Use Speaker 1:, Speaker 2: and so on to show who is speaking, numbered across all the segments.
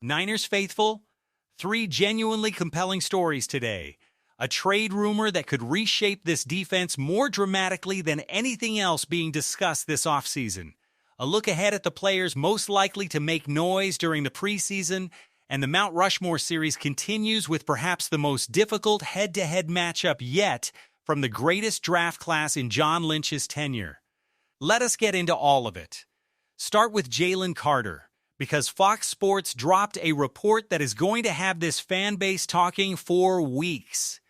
Speaker 1: Niners faithful, 3 genuinely compelling stories today. A trade rumor that could reshape this defense more dramatically than anything else being discussed this offseason. A look ahead at the players most likely to make noise during the preseason, and the Mount Rushmore series continues with perhaps the most difficult head-to-head matchup yet from the greatest draft class in John Lynch's tenure. Let us get into all of it. Start with Jalen Carter, because Fox Sports dropped a report that is going to have this fan base talking for weeks.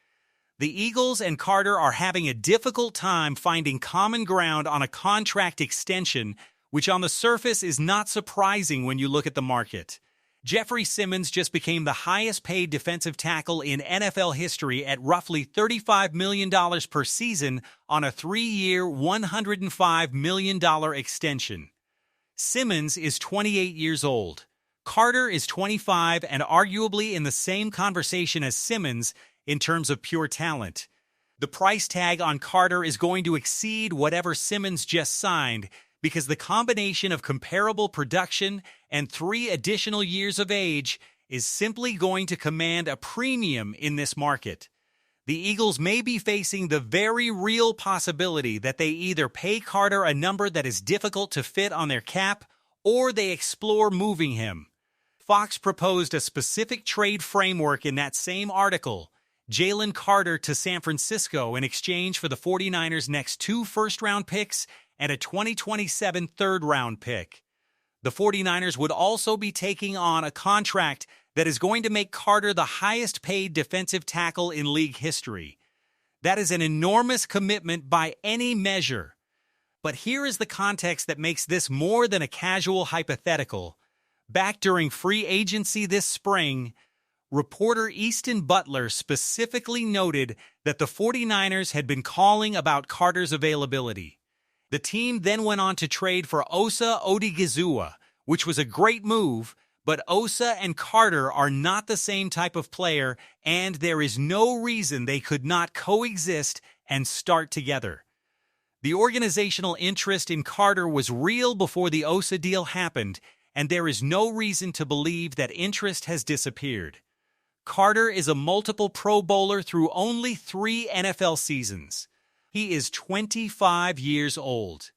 Speaker 1: The Eagles and Carter are having a difficult time finding common ground on a contract extension, which on the surface is not surprising when you look at the market. Jeffrey Simmons just became the highest-paid defensive tackle in NFL history at roughly $35 million per season on a 3-year, $105 million extension. Simmons is 28 years old. Carter is 25 and arguably in the same conversation as Simmons in terms of pure talent. The price tag on Carter is going to exceed whatever Simmons just signed because the combination of comparable production and 3 additional years of age is simply going to command a premium in this market. The Eagles may be facing the very real possibility that they either pay Carter a number that is difficult to fit on their cap, or they explore moving him. Fox proposed a specific trade framework in that same article: Jalen Carter to San Francisco in exchange for the 49ers' next 2 first-round picks and a 2027 third-round pick. The 49ers would also be taking on a contract that is going to make Carter the highest-paid defensive tackle in league history. That is an enormous commitment by any measure. But here is the context that makes this more than a casual hypothetical. Back during free agency this spring, reporter Easton Butler specifically noted that the 49ers had been calling about Carter's availability. The team then went on to trade for Bosa Odighizuwa, which was a great move, but Bosa and Carter are not the same type of player, and there is no reason they could not coexist and start together. The organizational interest in Carter was real before the Bosa deal happened, and there is no reason to believe that interest has disappeared. Carter is a multiple Pro Bowler through only 3 NFL seasons. He is 25 years old.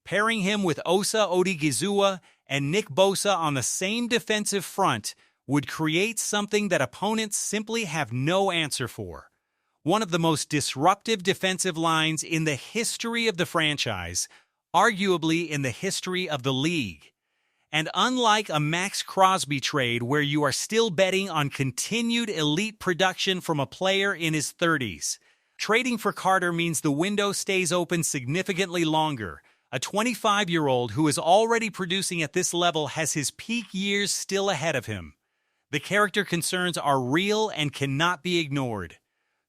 Speaker 1: Pairing him with Bosa Odighizuwa and Nick Bosa on the same defensive front would create something that opponents simply have no answer for. One of the most disruptive defensive lines in the history of the franchise, arguably in the history of the league. And unlike a Max Crosby trade where you are still betting on continued elite production from a player in his 30s, trading for Carter means the window stays open significantly longer. A 25-year-old who is already producing at this level has his peak years still ahead of him. The character concerns are real and cannot be ignored.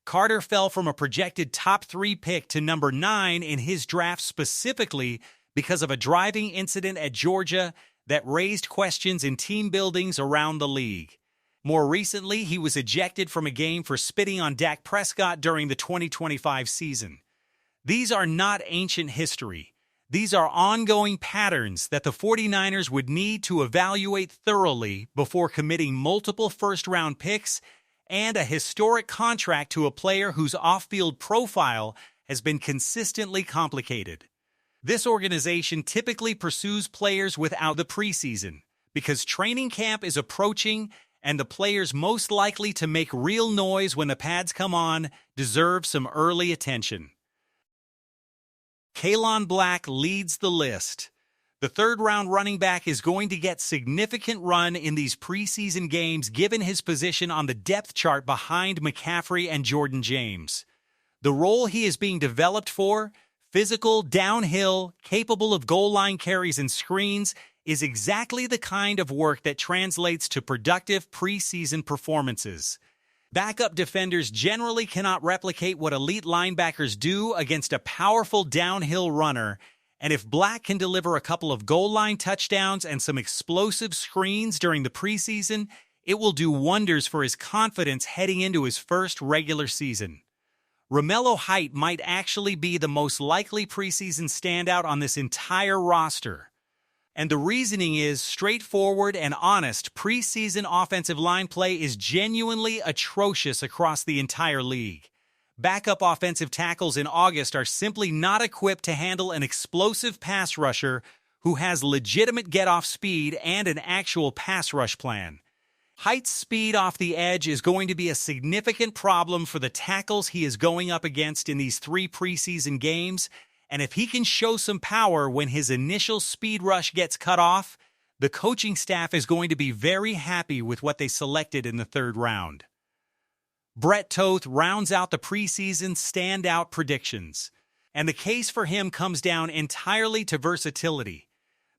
Speaker 1: Carter fell from a projected top 3 pick to number 9 in his draft specifically because of a driving incident at Georgia that raised questions in team buildings around the league. More recently, he was ejected from a game for spitting on Dak Prescott during the 2025 season. These are not ancient history. These are ongoing patterns that the 49ers would need to evaluate thoroughly before committing multiple first-round picks and a historic contract to a player whose off-field profile has been consistently complicated. This organization typically pursues players without the preseason because training camp is approaching and the players most likely to make real noise when the pads come on deserve some early attention. Kalen Black leads the list. The third-round running back is going to get significant run in these preseason games given his position on the depth chart behind McCaffrey and Jordan James. The role he is being developed for, physical, downhill, capable of goal line carries and screens, is exactly the kind of work that translates to productive preseason performances. Backup defenders generally cannot replicate what elite linebackers do against a powerful downhill runner, and if Black can deliver a couple of goal line touchdowns and some explosive screens during the preseason, it will do wonders for his confidence heading into his first regular season. Romello Height might actually be the most likely preseason standout on this entire roster. And the reasoning is straightforward and honest. Preseason offensive line play is genuinely atrocious across the entire league. Backup offensive tackles in August are simply not equipped to handle an explosive pass rusher who has legitimate get-off speed and an actual pass rush plan. Height speed off the edge is going to be a significant problem for the tackles he is going up against in these 3 preseason games, and if he can show some power when his initial speed rush gets cut off, the coaching staff is going to be very happy with what they selected in the 3rd round. Brett Toth rounds out the preseason standout predictions, and the case for him comes down entirely to versatility.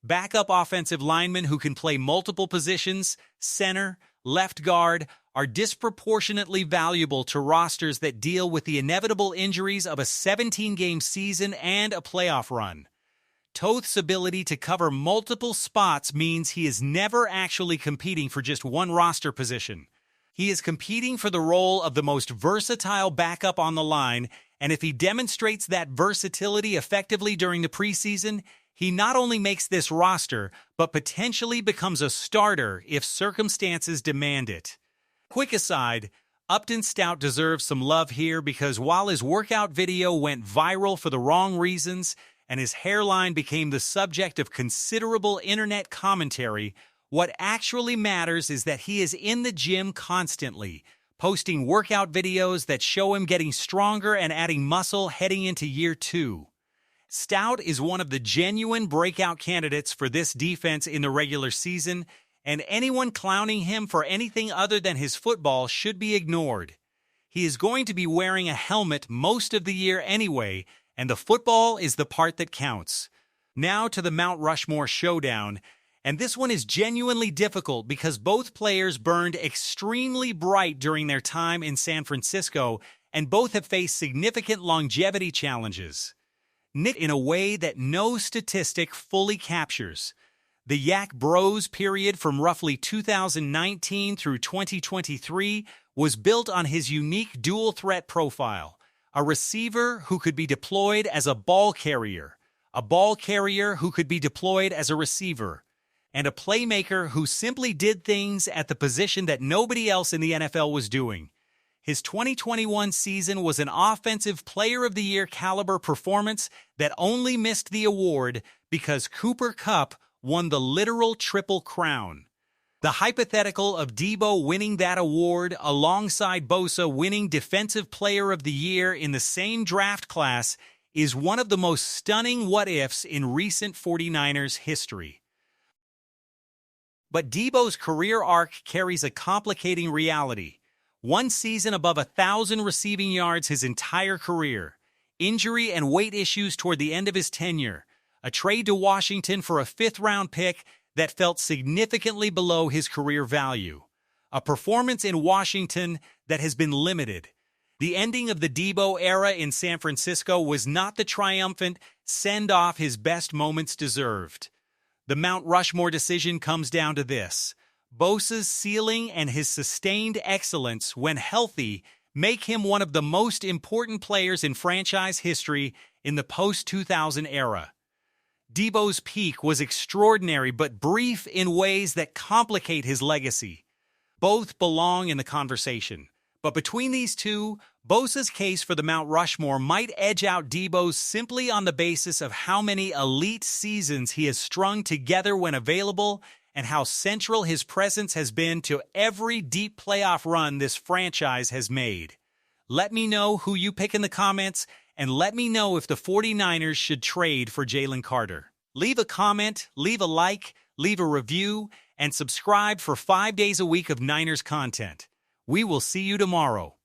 Speaker 1: Backup offensive linemen who can play multiple positions, center, left guard, are disproportionately valuable to rosters that deal with the inevitable injuries of a 17-game season and a playoff run. Toth's ability to cover multiple spots means he is never actually competing for just one roster position. He is competing for the role of the most versatile backup on the line, and if he demonstrates that versatility effectively during the preseason, he not only makes this roster, but potentially becomes a starter if circumstances demand it. Quick aside, Upton Stout deserves some love here because while his workout video went viral for the wrong reasons and his hairline became the subject of considerable internet commentary, what actually matters is that he is in the gym constantly, posting workout videos that show him getting stronger and adding muscle heading into year 2. Stout is one of the genuine breakout candidates for this defense in the regular season, and anyone clowning him for anything other than his football should be ignored. He is going to be wearing a helmet most of the year anyway, and the football is the part that counts. Now to the Mount Rushmore showdown, and this one is genuinely difficult because both players burned extremely bright during their time in San Francisco, and both have faced significant longevity challenges. Nick in a way that no statistic fully captures. The Yak Bros period from roughly 2019 through 2023 was built on his unique dual-threat profile, a receiver who could be deployed as a ball carrier who could be deployed as a receiver, and a playmaker who simply did things at the position that nobody else in the NFL was doing. His 2021 season was an Offensive Player of the Year caliber performance that only missed the award because Cooper Kupp won the literal Triple Crown. The hypothetical of Deebo winning that award alongside Bosa winning Defensive Player of the Year in the same draft class is one of the most stunning what-ifs in recent 49ers history. But Deebo's career arc carries a complicating reality. One season above 1,000 receiving yards his entire career, injury and weight issues toward the end of his tenure, a trade to Washington for a 5th-round pick that felt significantly below his career value, a performance in Washington that has been limited. The ending of the Deebo era in San Francisco was not the triumphant send-off his best moments deserved. The Mount Rushmore decision comes down to this. Bosa's ceiling and his sustained excellence when healthy make him one of the most important players in franchise history in the post-2000 era. Deebo's peak was extraordinary but brief in ways that complicate his legacy. Both belong in the conversation. But between these two, Bosa's case for the Mount Rushmore might edge out Deebo's simply on the basis of how many elite seasons he has strung together when available and how central his presence has been to every deep playoff run this franchise has made. Let me know who you pick in the comments, and let me know if the 49ers should trade for Jalen Carter. Leave a comment, leave a like, leave a review, and subscribe for 5 days a week of Niners content. We will see you tomorrow.